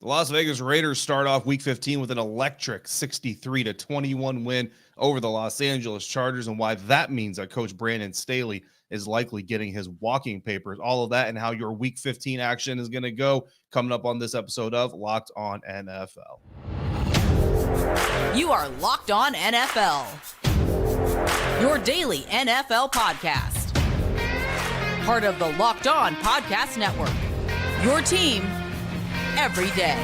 The Las Vegas Raiders start off Week 15 with an electric 63-21 win over the Los Angeles Chargers, and why that means that Coach Brandon Staley is likely getting his walking papers. All of that and how your Week 15 action is going to go coming up on this episode of Locked On NFL. You are Locked On NFL, your daily NFL podcast. Part of the Locked On Podcast Network, your team every day.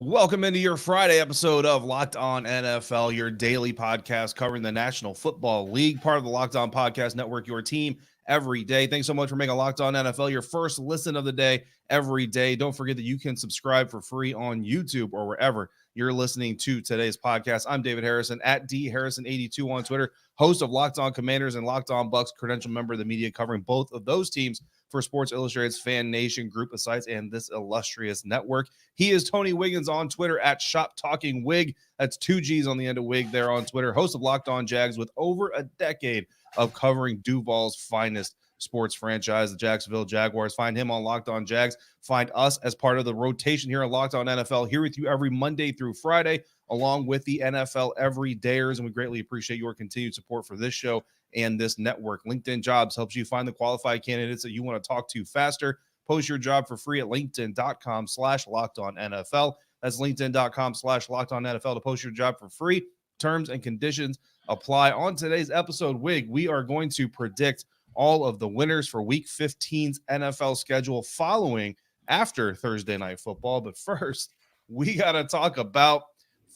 Welcome into your Friday episode of Locked On NFL, your daily podcast covering the National Football League, part of the Locked On Podcast Network, your team every day. Thanks so much for making Locked On NFL your first listen of the day every day. Don't forget that you can subscribe for free on YouTube or wherever you're listening to today's podcast. I'm David Harrison at DHarrison82 on Twitter, host of Locked On Commanders and Locked On Bucks, credential member of the media covering both of those teams for Sports Illustrated's Fan Nation group of sites and this illustrious network. He is Tony Wiggins on Twitter at Shop Talking Wig. That's 2 G's on the end of Wig there on Twitter. Host of Locked On Jags with over a decade of covering Duval's finest sports franchise, the Jacksonville Jaguars. Find him on Locked On Jags. Find us as part of the rotation here on Locked On NFL, here with you every Monday through Friday, along with the NFL Everydayers. And we greatly appreciate your continued support for this show and this network. LinkedIn Jobs helps you find the qualified candidates that you want to talk to faster. Post your job for free at linkedin.com/LockedOnNFL. That's linkedin.com/LockedOnNFL to post your job for free. Terms and conditions apply. On today's episode, Wig, we are going to predict all of the winners for Week 15's NFL schedule following after Thursday Night Football. But first, we got to talk about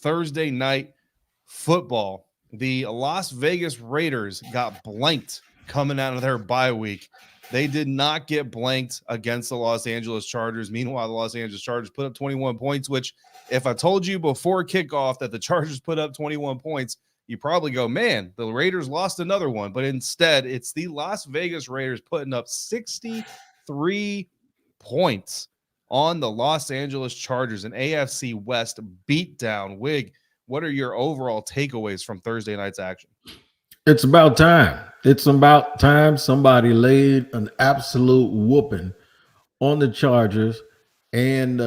Thursday Night Football. The Las Vegas Raiders got blanked coming out of their bye week. They did not get blanked against the Los Angeles Chargers. Meanwhile, the Los Angeles Chargers put up 21 points, which if I told you before kickoff that the Chargers put up 21 points, you probably go, man, the Raiders lost another one. But instead, it's the Las Vegas Raiders putting up 63 points on the Los Angeles Chargers, an AFC West beatdown. Wig, what are your overall takeaways from Thursday night's action? It's about time. It's about time somebody laid an absolute whooping on the Chargers and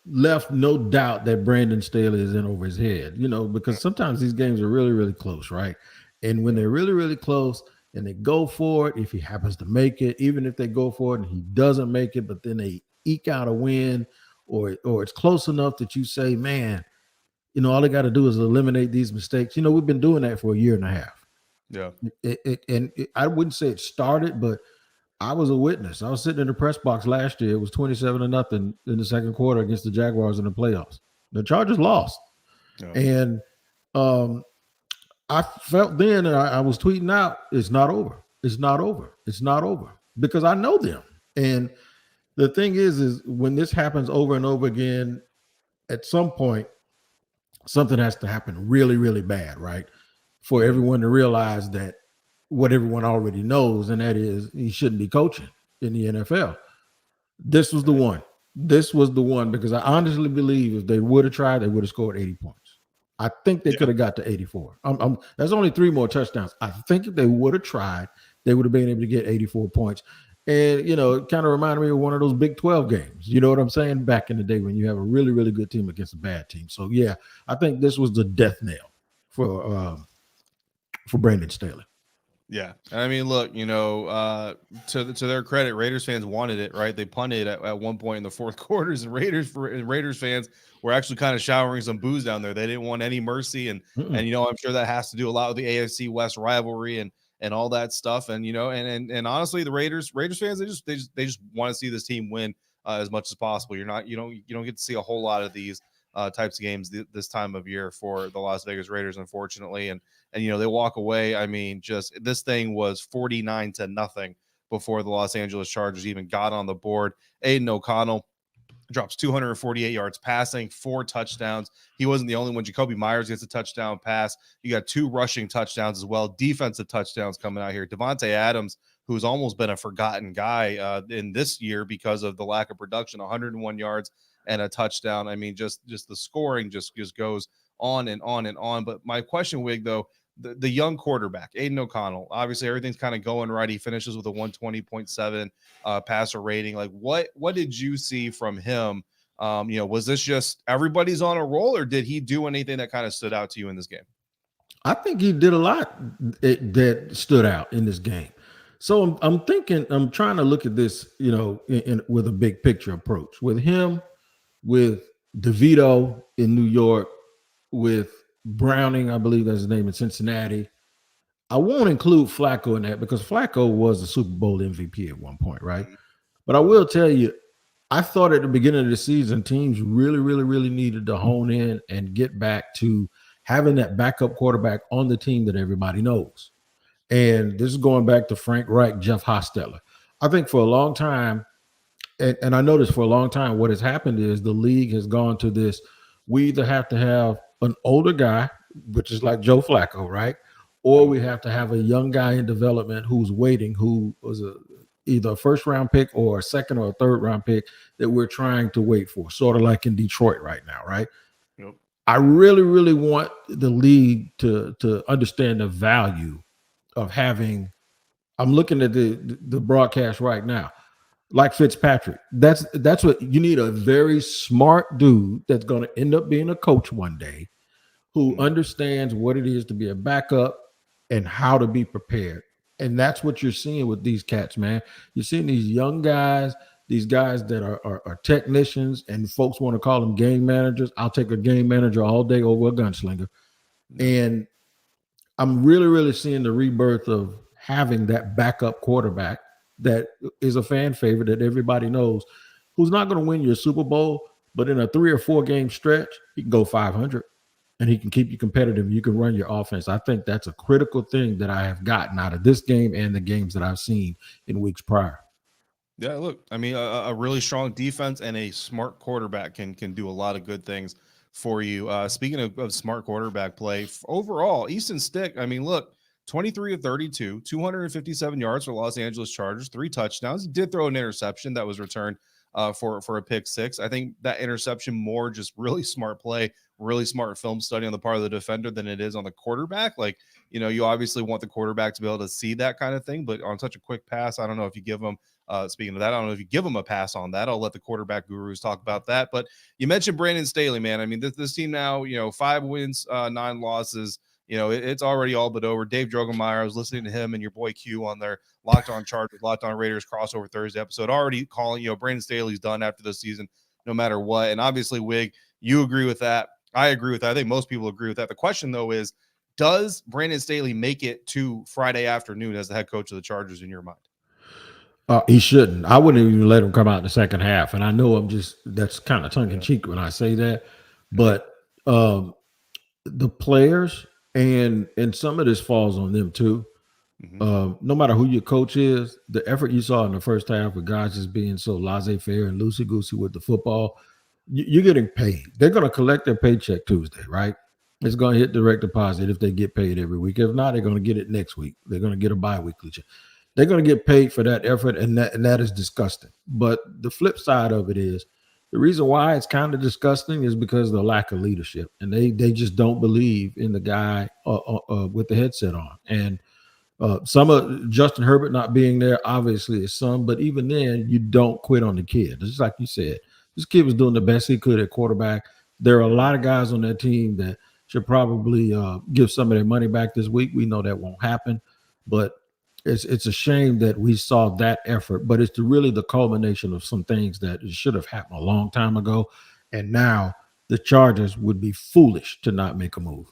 left no doubt that Brandon Staley is in over his head, because sometimes these games are really, really close, right? And when they're really, really close and they go for it, if he happens to make it, even if they go for it and he doesn't make it, but then they eke out a win or it's close enough that you say, man, all they got to do is eliminate these mistakes. We've been doing that for a year and a half. Yeah. I wouldn't say it started, but I was a witness. I was sitting in the press box last year. It was 27-0 in the second quarter against the Jaguars in the playoffs. The Chargers lost. Yeah. And I felt then, and I was tweeting out, it's not over. It's not over. It's not over. Because I know them. And the thing is when this happens over and over again, at some point, something has to happen really, really bad, right? For everyone to realize that what everyone already knows, and that is he shouldn't be coaching in the NFL. This was the one. This was the one, because I honestly believe if they would have tried, they would have scored 80 points. I think they could have got to 84. There's only 3 more touchdowns. I think if they would have tried, they would have been able to get 84 points. And, it kind of reminded me of one of those Big 12 games. You know what I'm saying? Back in the day when you have a really, really good team against a bad team. So, yeah, I think this was the death nail for Brandon Staley. Yeah. I mean, look, to their credit, Raiders fans wanted it, right? They punted at one point in the fourth quarters, and Raiders fans were actually kind of showering some booze down there. They didn't want any mercy. And I'm sure that has to do a lot with the AFC West rivalry and all that stuff. And, and honestly, the Raiders fans, they just want to see this team win as much as possible. You don't get to see a whole lot of these types of games this time of year for the Las Vegas Raiders, unfortunately. And they walk away. I mean, just this thing was 49-0 before the Los Angeles Chargers even got on the board. Aiden O'Connell drops 248 yards passing, 4 touchdowns. He wasn't the only one. Jacoby Myers gets a touchdown pass. You got 2 rushing touchdowns as well. Defensive touchdowns coming out here. Devontae Adams, who's almost been a forgotten guy in this year because of the lack of production, 101 yards and a touchdown. I mean, just the scoring just goes on and on and on. But my question, Wig, though, the young quarterback, Aiden O'Connell, obviously everything's kind of going right. He finishes with a 120.7 passer rating. Like what did you see from him? Was this just everybody's on a roll, or did he do anything that kind of stood out to you in this game? I think he did a lot that stood out in this game. So I'm thinking, I'm trying to look at this, with a big picture approach with him, with DeVito in New York, with Browning, I believe that's his name, in Cincinnati. I won't include Flacco in that because Flacco was the Super Bowl MVP at one point, right? But I will tell you, I thought at the beginning of the season, teams really, really, really needed to hone in and get back to having that backup quarterback on the team that everybody knows. And this is going back to Frank Reich, Jeff Hostetler. I think for a long time, and I noticed for a long time, what has happened is the league has gone to this. We either have to have an older guy, which is like Joe Flacco, right? Or we have to have a young guy in development who's waiting, who was either a first round pick or a second or a third round pick that we're trying to wait for, sort of like in Detroit right now, right? Yep. I really, really want the league to understand the value of having. I'm looking at the broadcast right now, like Fitzpatrick. That's what you need, a very smart dude that's going to end up being a coach one day, who understands what it is to be a backup and how to be prepared. And that's what you're seeing with these cats, man. You're seeing these young guys, these guys that are technicians, and folks want to call them game managers. I'll take a game manager all day over a gunslinger. And I'm really, really seeing the rebirth of having that backup quarterback that is a fan favorite that everybody knows, who's not going to win you a Super Bowl, but in a 3 or 4 game stretch, he can go 500. And he can keep you competitive. You can run your offense. I think that's a critical thing that I have gotten out of this game and the games that I've seen in weeks prior. Yeah, look, I mean, a really strong defense and a smart quarterback can do a lot of good things for you. Speaking of smart quarterback play, overall, Easton Stick, I mean, look, 23 of 32, 257 yards for Los Angeles Chargers, 3 touchdowns. He did throw an interception that was returned for a pick 6. I think that interception more just really smart play, really smart film study on the part of the defender than it is on the quarterback. Like, you obviously want the quarterback to be able to see that kind of thing, but on such a quick pass, I don't know if you give them, speaking of that, I don't know if you give them a pass on that. I'll let the quarterback gurus talk about that. But you mentioned Brandon Staley, man. I mean, this team now, 5 wins, 9 losses. It's already all but over. Dave Drogemeyer, I was listening to him and your boy Q on their Locked On Chargers, Locked On Raiders crossover Thursday episode, already calling, Brandon Staley's done after the season, no matter what. And obviously, Wig, you agree with that. I agree with that. I think most people agree with that. The question, though, is, does Brandon Staley make it to Friday afternoon as the head coach of the Chargers in your mind? He shouldn't. I wouldn't even let him come out in the second half. And I know that's kind of tongue in cheek when I say that, but the players and some of this falls on them too. No matter who your coach is, the effort you saw in the first half with guys just being so laissez-faire and loosey-goosey with the football, you're getting paid. They're going to collect their paycheck Tuesday, right? It's going to hit direct deposit if they get paid every week. If not, they're going to get it next week. They're going to get a bi-weekly check. They're going to get paid for that effort, and that is disgusting. But the flip side of it is, the reason why it's kind of disgusting is because of the lack of leadership, and they just don't believe in the guy with the headset on. And some of Justin Herbert not being there obviously is some, but even then, you don't quit on the kid. Just like you said, this kid was doing the best he could at quarterback. There are a lot of guys on that team that should probably give some of their money back this week. We know that won't happen, but it's a shame that we saw that effort. But it's really the culmination of some things that should have happened a long time ago, and now the Chargers would be foolish to not make a move.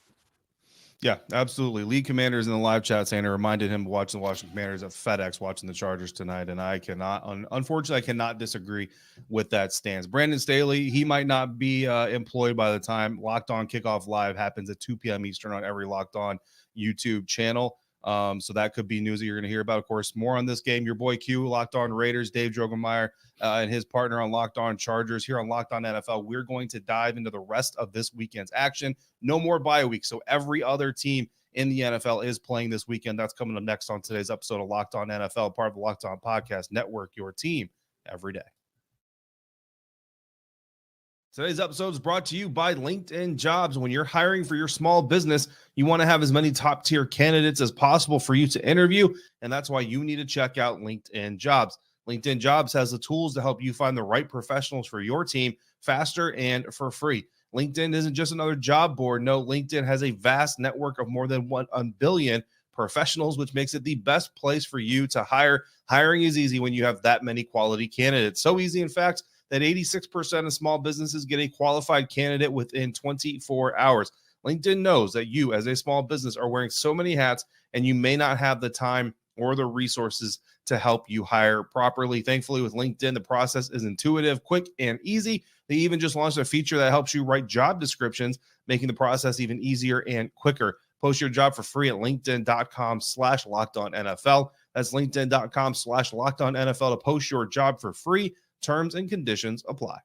Yeah, absolutely. League Commanders in the live chat saying I reminded him to watch the Washington Commanders at FedEx watching the Chargers tonight, and I cannot, unfortunately, I cannot disagree with that stance. Brandon Staley, he might not be employed by the time Locked On Kickoff Live happens at 2 p.m. Eastern on every Locked On YouTube channel. So that could be news that you're going to hear about. Of course, more on this game. Your boy Q, Locked On Raiders, Dave Drogemeyer, and his partner on Locked On Chargers. Here on Locked On NFL, we're going to dive into the rest of this weekend's action. No more bye week, so every other team in the NFL is playing this weekend. That's coming up next on today's episode of Locked On NFL, part of the Locked On Podcast Network, your team every day. Today's episode is brought to you by LinkedIn Jobs. When you're hiring for your small business, you want to have as many top tier candidates as possible for you to interview. And that's why you need to check out LinkedIn Jobs. LinkedIn Jobs has the tools to help you find the right professionals for your team faster and for free. LinkedIn isn't just another job board. No, LinkedIn has a vast network of more than 1 billion professionals, which makes it the best place for you to hire. Hiring is easy when you have that many quality candidates. So easy, in fact, that 86% of small businesses get a qualified candidate within 24 hours. LinkedIn knows that you, as a small business, are wearing so many hats, and you may not have the time or the resources to help you hire properly. Thankfully, with LinkedIn, the process is intuitive, quick, and easy. They even just launched a feature that helps you write job descriptions, making the process even easier and quicker. Post your job for free at linkedin.com/lockedonnfl. That's linkedin.com/lockedonnfl to post your job for free. Terms and conditions apply.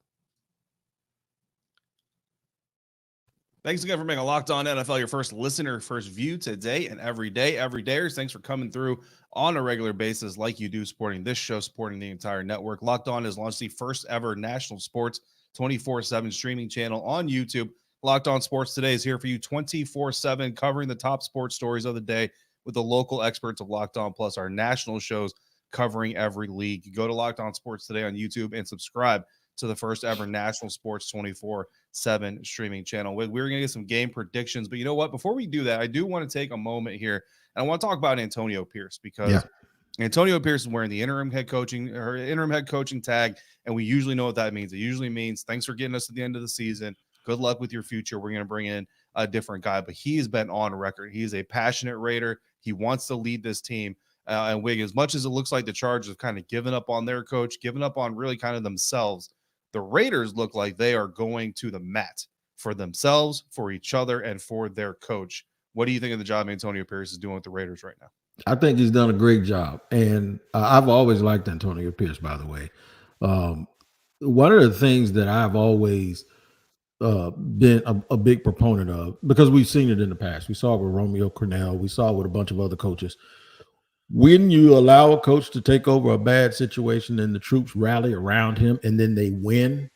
Thanks again for making Locked On NFL your first listener, first view today and every day. Everydayers, thanks for coming through on a regular basis like you do, supporting this show, supporting the entire network. Locked On has launched the first ever national sports 24/7 streaming channel on YouTube. Locked On Sports Today is here for you 24/7, covering the top sports stories of the day with the local experts of Locked On, plus our national shows covering every league. Go to Locked On Sports Today on YouTube and subscribe to the first ever national sports 24/7 streaming channel. We're going to get some game predictions, but you know what? Before we do that, I do want to take a moment here and I want to talk about Antonio Pierce, because Antonio Pierce is wearing the interim head coaching tag, and we usually know what that means. It usually means thanks for getting us to the end of the season. Good luck with your future. We're going to bring in a different guy, but he has been on record. He is a passionate Raider. He wants to lead this team. And Wig, as much as it looks like the Chargers have kind of given up on their coach, given up on really kind of themselves, the Raiders look like they are going to the mat for themselves, for each other, and for their coach. What do you think of the job Antonio Pierce is doing with the Raiders right now? I think he's done a great job. And I've always liked Antonio Pierce, by the way. One of the things that I've always been a big proponent of, because we've seen it in the past. We saw it with Romeo Crennel. We saw it with a bunch of other coaches. When you allow a coach to take over a bad situation and the troops rally around him and then they win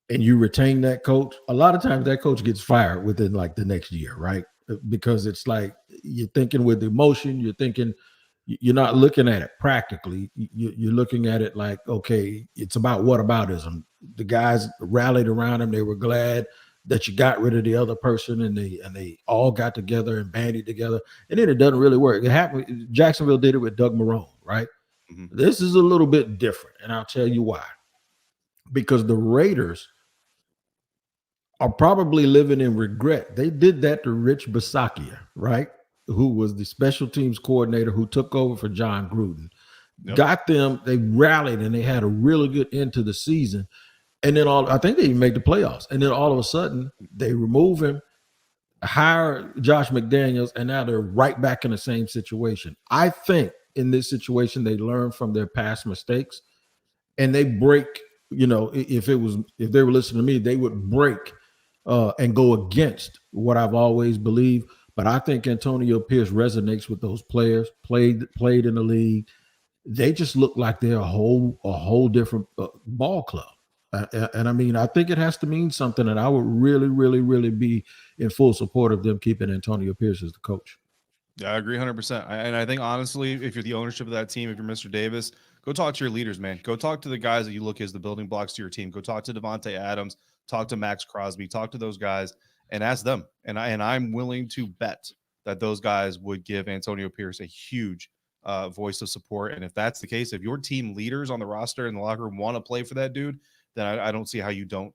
and you retain that coach, a lot of times that coach gets fired within like the next year, right? Because it's like you're thinking with emotion, you're not looking at it practically. You're looking at it like, okay, it's about whataboutism. The guys rallied around him. They were glad that you got rid of the other person, and they all got together and bandied together, and then it doesn't really work. It happened. Jacksonville did it with Doug Marrone, right? Mm-hmm. This is a little bit different, and I'll tell you why. Because the Raiders are probably living in regret. They did that to Rich Bisaccia, right? Who was the special teams coordinator who took over for John Gruden. Yep. Got them, they rallied, and they had a really good end to the season. And then I think they even made the playoffs. And then all of a sudden, they remove him, hire Josh McDaniels, and now they're right back in the same situation. I think in this situation, they learn from their past mistakes, and they break. You know, if they were listening to me, they would break and go against what I've always believed. But I think Antonio Pierce resonates with those players. Played in the league. They just look like they're a whole different ball club. And I mean, I think it has to mean something, and I would really, really, really be in full support of them keeping Antonio Pierce as the coach. Yeah, I agree 100%. And I think, honestly, if you're the ownership of that team, if you're Mr. Davis, go talk to your leaders, man. Go talk to the guys that you look as the building blocks to your team. Go talk to Devontae Adams, talk to Max Crosby, talk to those guys and ask them. And I'm willing to bet that those guys would give Antonio Pierce a huge voice of support. And if that's the case, if your team leaders on the roster in the locker room want to play for that dude, then I don't see how you don't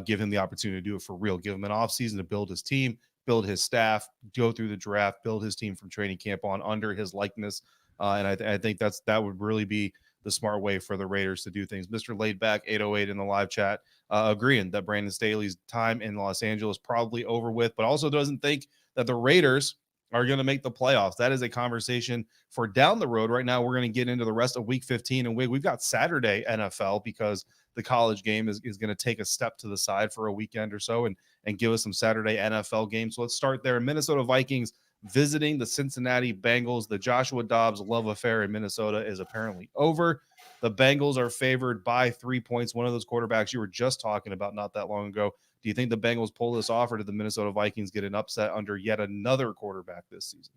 give him the opportunity to do it for real. Give him an offseason to build his team, build his staff, go through the draft, build his team from training camp on under his likeness. And I think that would really be the smart way for the Raiders to do things. Mr. Laidback 808 in the live chat agreeing that Brandon Staley's time in Los Angeles probably over with, but also doesn't think that the Raiders are going to make the playoffs. That is a conversation for down the road. Right now, we're going to get into the rest of week 15, and we've got Saturday NFL because the college game is going to take a step to the side for a weekend or so and give us some Saturday NFL games. So let's start there. Minnesota Vikings visiting the Cincinnati Bengals. The Joshua Dobbs love affair in Minnesota is apparently over. The Bengals are favored by 3 points. One of those quarterbacks you were just talking about not that long ago. Do you think the Bengals pull this off, or did the Minnesota Vikings get an upset under yet another quarterback this season?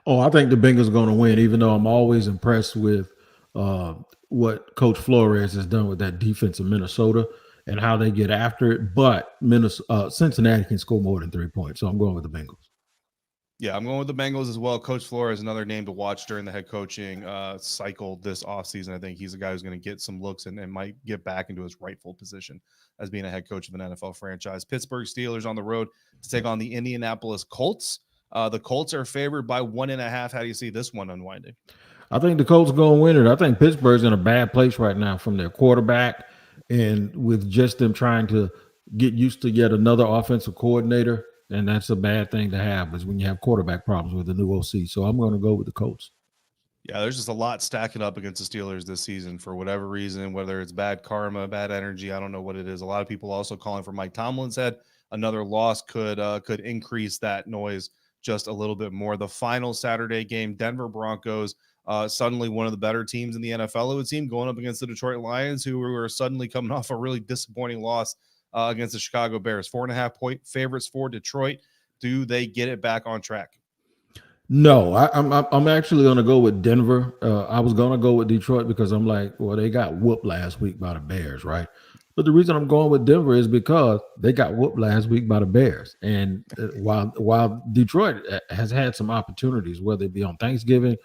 Oh, I think the Bengals are going to win, even though I'm always impressed with what Coach Flores has done with that defense of Minnesota and how they get after it. But Cincinnati can score more than 3 points, so I'm going with the Bengals. Yeah, I'm going with the Bengals as well. Coach Flores, another name to watch during the head coaching cycle this offseason. I think he's a guy who's going to get some looks and might get back into his rightful position as being a head coach of an NFL franchise. Pittsburgh Steelers on the road to take on the Indianapolis Colts. The Colts are favored by 1.5. How do you see this one unwinding? I think the Colts going to win it. I think Pittsburgh's in a bad place right now from their quarterback, and with just them trying to get used to yet another offensive coordinator. And that's a bad thing to have, is when you have quarterback problems with the new OC. So I'm going to go with the Colts. Yeah, there's just a lot stacking up against the Steelers this season for whatever reason, whether it's bad karma, bad energy. I don't know what it is. A lot of people also calling for Mike Tomlin's head. Another loss could increase that noise just a little bit more. The final Saturday game, Denver Broncos, suddenly one of the better teams in the NFL, it would seem, going up against the Detroit Lions, who were suddenly coming off a really disappointing loss against the Chicago Bears. 4.5 point favorites for Detroit. Do they get it back on track? No, I'm actually going to go with Denver. I was going to go with Detroit because I'm like, well, they got whooped last week by the Bears, right? But the reason I'm going with Denver is because they got whooped last week by the Bears. And while Detroit has had some opportunities, whether it be on Thanksgiving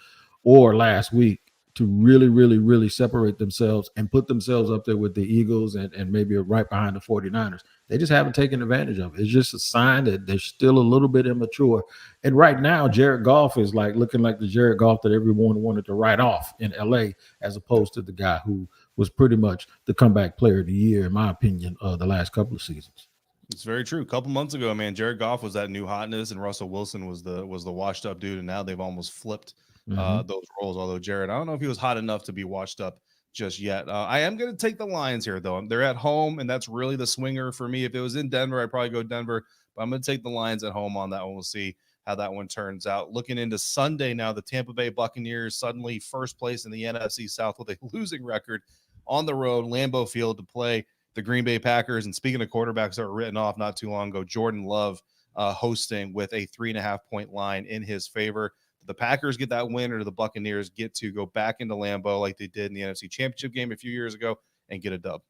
or last week, to really, really, really separate themselves and put themselves up there with the Eagles and maybe right behind the 49ers. They just haven't taken advantage of it. It's just a sign that they're still a little bit immature. And right now, Jared Goff is like looking like the Jared Goff that everyone wanted to write off in LA, as opposed to the guy who was pretty much the comeback player of the year, in my opinion, the last couple of seasons. It's very true. A couple months ago, man, Jared Goff was that new hotness, and Russell Wilson was the washed up dude, and now they've almost flipped those roles. Although Jared, I don't know if he was hot enough to be washed up just yet. I am going to take the Lions here, though. They're at home, and that's really the swinger for me. If it was in Denver, I'd probably go Denver, but I'm going to take the Lions at home on that one. We'll see how that one turns out. Looking into Sunday now, the Tampa Bay Buccaneers suddenly first place in the NFC South with a losing record on the road, Lambeau Field, to play the Green Bay Packers. And speaking of quarterbacks that were written off not too long ago, Jordan Love hosting with a 3.5 point line in his favor. The Packers get that win, or the Buccaneers get to go back into Lambeau like they did in the NFC Championship game a few years ago and get a dub?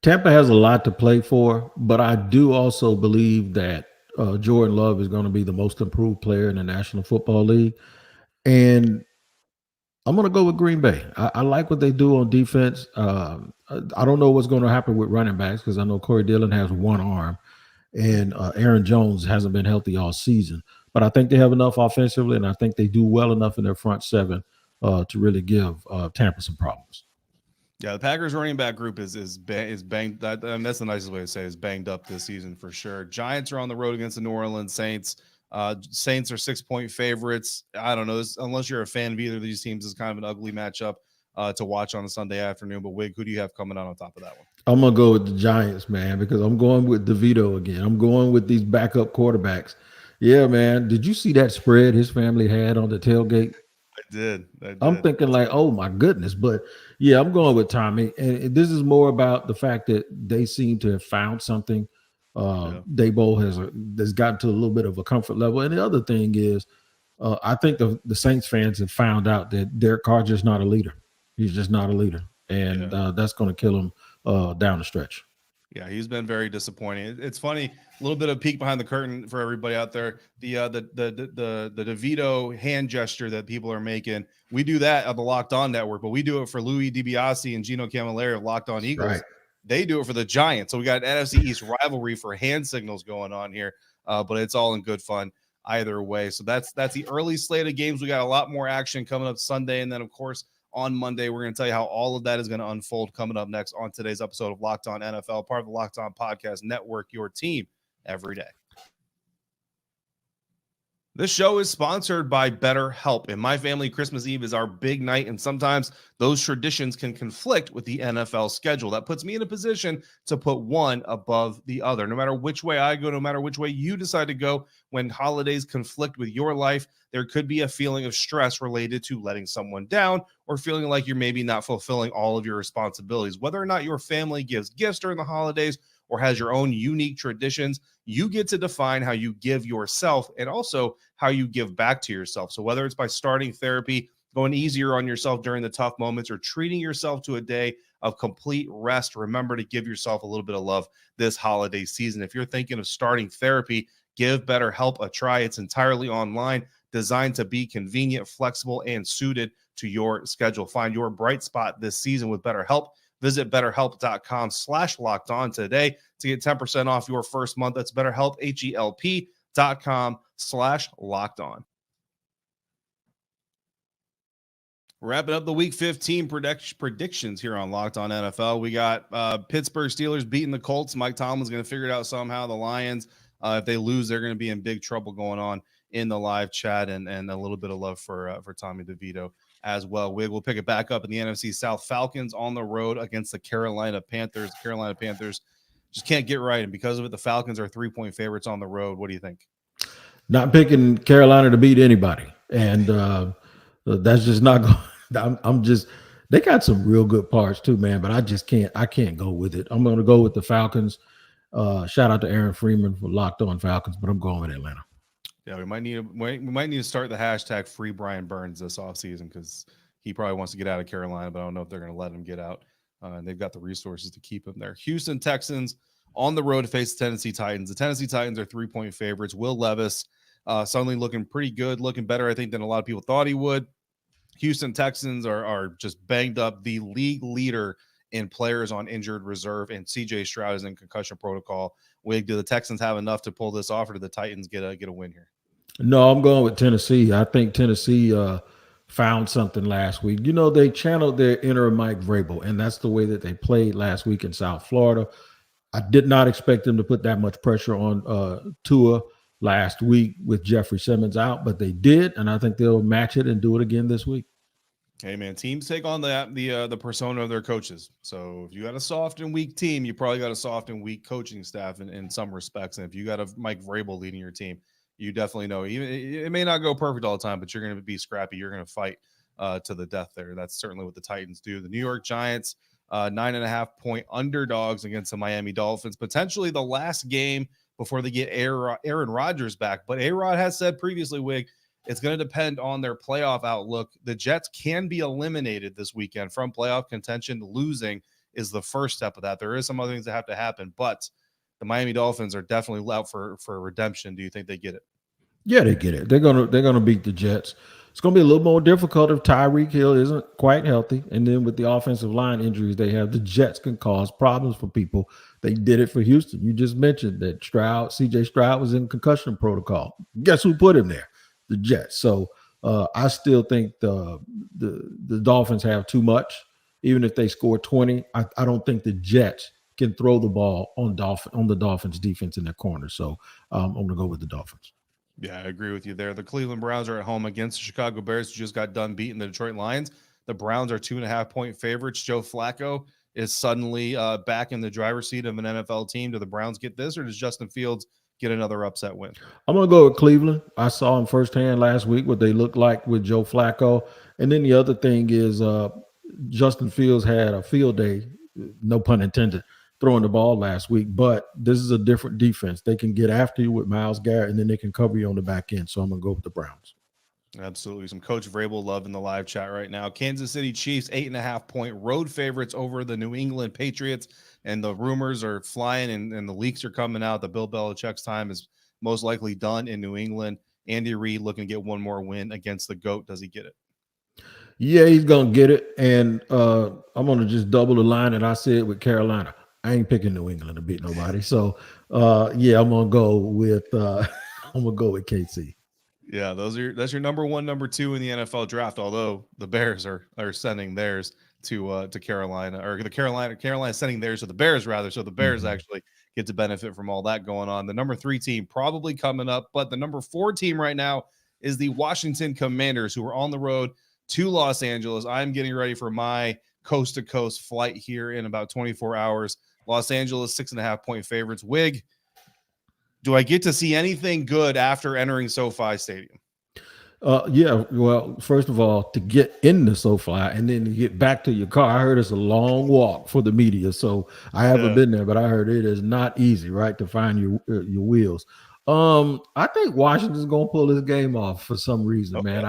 Tampa has a lot to play for, but I do also believe that Jordan Love is going to be the most improved player in the National Football League. And I'm going to go with Green Bay. I like what they do on defense. I don't know what's going to happen with running backs, because I know Corey Dillon has one arm, and Aaron Jones hasn't been healthy all season. But I think they have enough offensively, and I think they do well enough in their front seven to really give Tampa some problems. Yeah, the Packers running back group is banged. That's the nicest way to say it, is banged up this season for sure. Giants are on the road against the New Orleans Saints. Saints are 6-point favorites. I don't know, unless you're a fan of either of these teams, it's kind of an ugly matchup to watch on a Sunday afternoon. But Wig, who do you have coming out on top of that one? I'm gonna go with the Giants, man, because I'm going with DeVito again. I'm going with these backup quarterbacks. Yeah, man. Did you see that spread his family had on the tailgate? I did. I'm thinking like, oh my goodness. But yeah, I'm going with Tommy. And this is more about the fact that they seem to have found something. Daboll has gotten to a little bit of a comfort level. And the other thing is, I think the Saints fans have found out that Derek Carr's just not a leader. He's just not a leader. And that's going to kill him down the stretch. Yeah, he's been very disappointing. It's funny, a little bit of peek behind the curtain for everybody out there. The DeVito hand gesture that people are making, we do that at the Locked On Network, but we do it for Louis DiBiase and Gino Camilleri of Locked On Eagles. Right. They do it for the Giants. So we got an NFC East rivalry for hand signals going on here, but it's all in good fun either way. So that's the early slate of games. We got a lot more action coming up Sunday, and then of course on Monday, we're going to tell you how all of that is going to unfold coming up next on today's episode of Locked On NFL, part of the Locked On Podcast Network, your team every day. This show is sponsored by BetterHelp. In my family, Christmas Eve is our big night, and sometimes those traditions can conflict with the NFL schedule. That puts me in a position to put one above the other. No matter which way I go, no matter which way you decide to go, when holidays conflict with your life, there could be a feeling of stress related to letting someone down or feeling like you're maybe not fulfilling all of your responsibilities. Whether or not your family gives gifts during the holidays or has your own unique traditions, you get to define how you give yourself and also how you give back to yourself. So whether it's by starting therapy, going easier on yourself during the tough moments, or treating yourself to a day of complete rest, remember to give yourself a little bit of love this holiday season. If you're thinking of starting therapy, give BetterHelp a try. It's entirely online, designed to be convenient, flexible, and suited to your schedule. Find your bright spot this season with BetterHelp. Visit BetterHelp.com/lockedon today to get 10% off your first month. That's BetterHelp, HELP.com/lockedon. Wrapping up the Week 15 predictions here on Locked On NFL. We got Pittsburgh Steelers beating the Colts. Mike Tomlin's going to figure it out somehow. The Lions, if they lose, they're going to be in big trouble going on in the live chat, and a little bit of love for Tommy DeVito as well. We'll pick it back up in the NFC South. Falcons on the road against the Carolina Panthers. The Carolina Panthers just can't get right, and because of it, the Falcons are 3-point favorites on the road. What do you think? Not picking Carolina to beat anybody, and that's just not going. I'm just. They got some real good parts too, man. But I just can't. I can't go with it. I'm going to go with the Falcons. Shout out to Aaron Freeman for Locked On Falcons, but I'm going with Atlanta. Yeah, we might need to start the hashtag free Brian Burns this offseason, because he probably wants to get out of Carolina, but I don't know if they're going to let him get out. And they've got the resources to keep him there. Houston Texans on the road to face the Tennessee Titans. The Tennessee Titans are 3-point favorites. Will Levis suddenly looking pretty good, looking better, I think, than a lot of people thought he would. Houston Texans are just banged up. The league leader in players on injured reserve, and CJ Stroud is in concussion protocol. Wig, do the Texans have enough to pull this off, or do the Titans get a win here? No, I'm going with Tennessee. I think Tennessee found something last week. You know, they channeled their inner Mike Vrabel, and that's the way that they played last week in South Florida. I did not expect them to put that much pressure on Tua last week with Jeffrey Simmons out, but they did, and I think they'll match it and do it again this week. Hey, man, teams take on the persona of their coaches. So if you got a soft and weak team, you probably got a soft and weak coaching staff in some respects. And if you got a Mike Vrabel leading your team, you definitely know. Even it may not go perfect all the time, but you're going to be scrappy. You're going to fight to the death there. That's certainly what the Titans do. The New York Giants, 9.5-point underdogs against the Miami Dolphins. Potentially the last game before they get Aaron Rodgers back. But A-Rod has said previously, Wig, it's going to depend on their playoff outlook. The Jets can be eliminated this weekend from playoff contention. Losing is the first step of that. There is some other things that have to happen, but the Miami Dolphins are definitely out for redemption. Do you think they get it? Yeah, they get it. They're gonna beat the Jets. It's gonna be a little more difficult if Tyreek Hill isn't quite healthy, and then with the offensive line injuries they have, the Jets can cause problems for people. They did it for Houston. You just mentioned that CJ Stroud was in concussion protocol. Guess who put him there? The Jets. So I still think the Dolphins have too much. Even if they score 20, I don't think the Jets can throw the ball on the Dolphins defense in their corner. So I'm going to go with the Dolphins. Yeah, I agree with you there. The Cleveland Browns are at home against the Chicago Bears, who just got done beating the Detroit Lions. The Browns are 2.5-point favorites. Joe Flacco is suddenly back in the driver's seat of an NFL team. Do the Browns get this, or does Justin Fields get another upset win? I'm going to go with Cleveland. I saw them firsthand last week what they look like with Joe Flacco. And then the other thing is Justin Fields had a field day, no pun intended, throwing the ball last week. But this is a different defense. They can get after you with Myles Garrett, and then they can cover you on the back end. So I'm going to go with the Browns. Absolutely. Some Coach Vrabel love in the live chat right now. Kansas City Chiefs, 8.5-point road favorites over the New England Patriots. And the rumors are flying and the leaks are coming out. The Bill Belichick's time is most likely done in New England. Andy Reid looking to get one more win against the GOAT. Does he get it? Yeah, he's going to get it. And I'm going to just double the line that I said with Carolina. I ain't picking New England to beat nobody. So, yeah, I'm going to go with KC. Yeah, that's your number one, number two in the NFL draft. Although the Bears are sending theirs to Carolina, or the Carolina sending theirs to the Bears rather. So the Bears actually get to benefit from all that going on. The number 3 team probably coming up, but the number 4 team right now is the Washington Commanders, who are on the road to Los Angeles. I'm getting ready for my coast-to-coast flight here in about 24 hours. Los Angeles, 6.5-point favorites. Wig, do I get to see anything good after entering SoFi Stadium? Yeah, well, first of all, to get in the SoFi and then to get back to your car, I heard it's a long walk for the media. So I haven't been there, but I heard it is not easy, right, to find your wheels. I think Washington's going to pull this game off for some reason, man.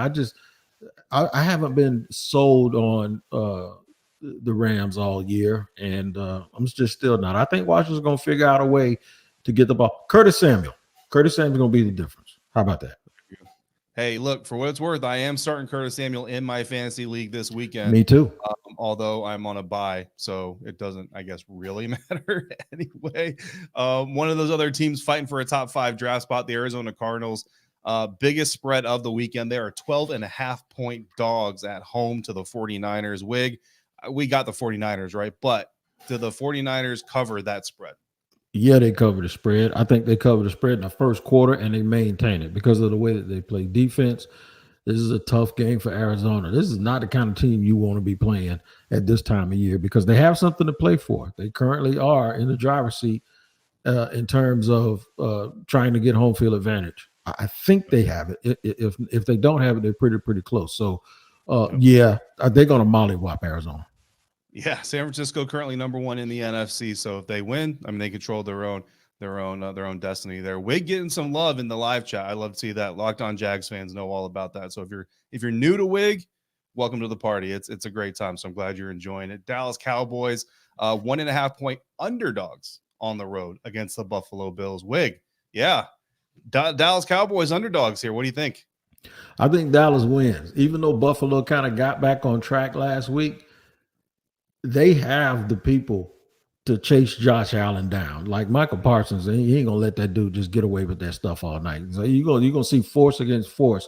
I haven't been sold on the Rams all year, and I'm just still not. I think Washington's going to figure out a way to get the ball. Curtis Samuel's going to be the difference. How about that? Hey, look, for what it's worth, I am starting Curtis Samuel in my fantasy league this weekend. Me too. Although I'm on a bye, so it doesn't, I guess, really matter anyway. One of those other teams fighting for a top 5 draft spot, the Arizona Cardinals. Biggest spread of the weekend. They are 12.5-point dogs at home to the 49ers. Wig, we got the 49ers, right? But do the 49ers cover that spread? Yeah, they cover the spread. I think they cover the spread in the first quarter, and they maintain it because of the way that they play defense. This is a tough game for Arizona. This is not the kind of team you want to be playing at this time of year because they have something to play for. They currently are in the driver's seat in terms of trying to get home field advantage. I think they have it. If they don't have it, they're pretty close. So, yeah, they're going to mollywop Arizona. Yeah, San Francisco currently number 1 in the NFC. So if they win, I mean, they control their own destiny there. Wig getting some love in the live chat. I love to see that. Locked On Jags fans know all about that. So if you're new to Wig, welcome to the party. It's a great time. So I'm glad you're enjoying it. Dallas Cowboys, 1.5-point underdogs on the road against the Buffalo Bills. Wig, yeah, Dallas Cowboys underdogs here. What do you think? I think Dallas wins, even though Buffalo kind of got back on track last week. They have the people to chase Josh Allen down. Like Michael Parsons, he ain't gonna let that dude just get away with that stuff all night. So you're gonna see force against force.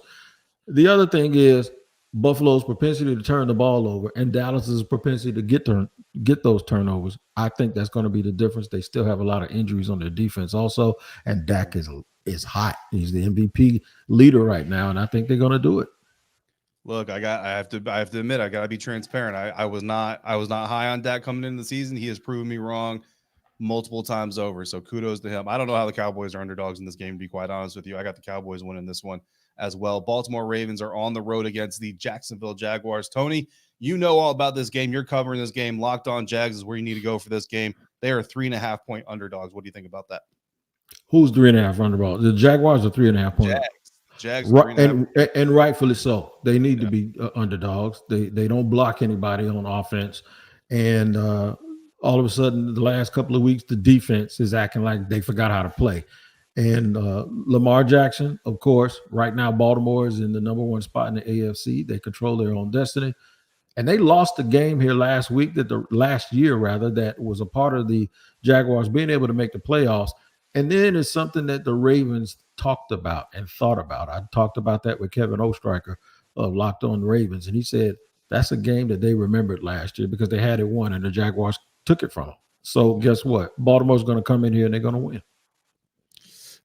The other thing is Buffalo's propensity to turn the ball over and Dallas's propensity to get those turnovers. I think that's going to be the difference. They still have a lot of injuries on their defense also, and Dak is hot. He's the MVP leader right now, and I think they're going to do it. Look, I have to admit, I got to be transparent. I was not high on Dak coming into the season. He has proven me wrong multiple times over. So kudos to him. I don't know how the Cowboys are underdogs in this game, to be quite honest with you. I got the Cowboys winning this one as well. Baltimore Ravens are on the road against the Jacksonville Jaguars. Tony, you know all about this game. You're covering this game. Locked On Jags is where you need to go for this game. They are 3.5-point underdogs. What do you think about that? Who's 3.5 underdogs? The Jaguars are 3.5 point. Jags and rightfully so. They need to be underdogs. They don't block anybody on offense, and all of a sudden, the last couple of weeks, the defense is acting like they forgot how to play. And Lamar Jackson, of course, right now Baltimore is in the number 1 spot in the AFC. They control their own destiny, and they lost the game here last year that was a part of the Jaguars being able to make the playoffs. And then it's something that the Ravens talked about and thought about. I talked about that with Kevin Oestreicher of Locked On Ravens, and he said that's a game that they remembered last year because they had it won and the Jaguars took it from them. So guess what? Baltimore's going to come in here and they're going to win.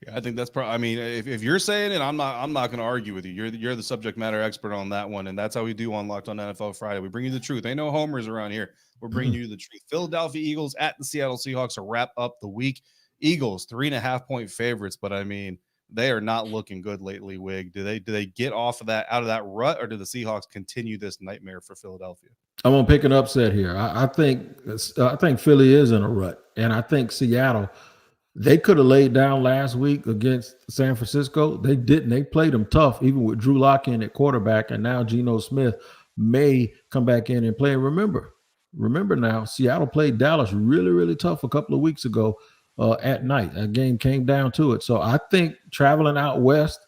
Yeah, I think that's probably. I mean, if you're saying it, I'm not going to argue with you. You're the subject matter expert on that one, and that's how we do on Locked On NFL Friday. We bring you the truth. Ain't no homers around here. We're bringing you the truth. Philadelphia Eagles at the Seattle Seahawks to wrap up the week. Eagles 3.5-point favorites, but I mean they are not looking good lately. Wig, do they get out of that rut, or do the Seahawks continue this nightmare for Philadelphia? I'm gonna pick an upset here. I think Philly is in a rut, and I think Seattle. They could have laid down last week against San Francisco. They didn't. They played them tough, even with Drew Lock in at quarterback, and now Geno Smith may come back in and play. And remember now, Seattle played Dallas really, really tough a couple of weeks ago. At night, that game came down to it. So I think traveling out west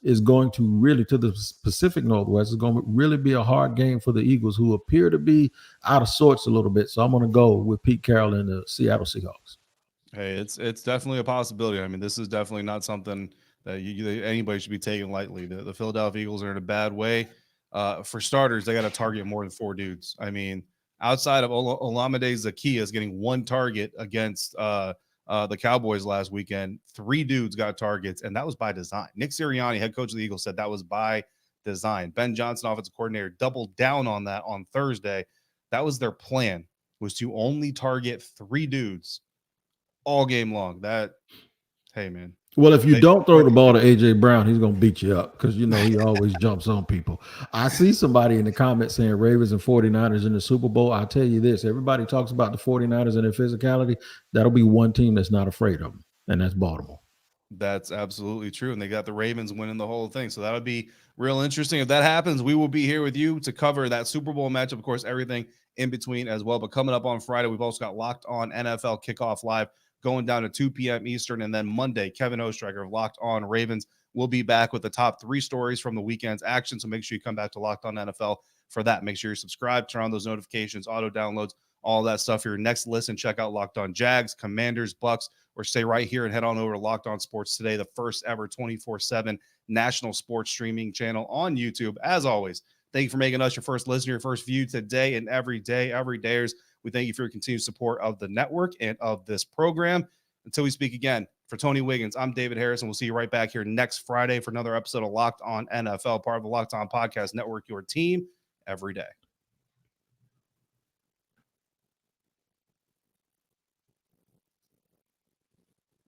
is going to really, to the Pacific Northwest, is going to really be a hard game for the Eagles, who appear to be out of sorts a little bit. So I'm going to go with Pete Carroll and the Seattle Seahawks. Hey, it's definitely a possibility. I mean, this is definitely not something that anybody should be taking lightly. The Philadelphia Eagles are in a bad way. For starters, they got to target more than 4 dudes. I mean, outside of Olamide Zaccheaus getting 1 target against the Cowboys last weekend. 3 dudes got targets, and that was by design. Nick Sirianni, head coach of the Eagles, said that was by design. Ben Johnson, offensive coordinator, doubled down on that on Thursday. That was their plan, was to only target 3 dudes all game long. Hey, man. Well, if you don't throw the ball to A.J. Brown, he's going to beat you up because, he always jumps on people. I see somebody in the comments saying Ravens and 49ers in the Super Bowl. I'll tell you this. Everybody talks about the 49ers and their physicality. That'll be one team that's not afraid of them, and that's Baltimore. That's absolutely true. And they got the Ravens winning the whole thing. So that'll be real interesting. If that happens, we will be here with you to cover that Super Bowl matchup. Of course, everything in between as well. But coming up on Friday, we've also got Locked On NFL Kickoff Live going down to 2 p.m. Eastern. And then Monday, Kevin Oestreicher of Locked On Ravens will be back with the top 3 stories from the weekend's action. So make sure you come back to Locked On NFL for that. Make sure you're subscribed, turn on those notifications, auto downloads, all that stuff. For your next listen, check out Locked On Jags, Commanders, Bucks, or stay right here and head on over to Locked On Sports Today, the first ever 24/7 national sports streaming channel on YouTube. As always, thank you for making us your first listener, your first view today and every day, every dayers. We thank you for your continued support of the network and of this program. Until we speak again, for Tony Wiggins, I'm David Harrison. We'll see you right back here next Friday for another episode of Locked On NFL, part of the Locked On Podcast Network, your team every day.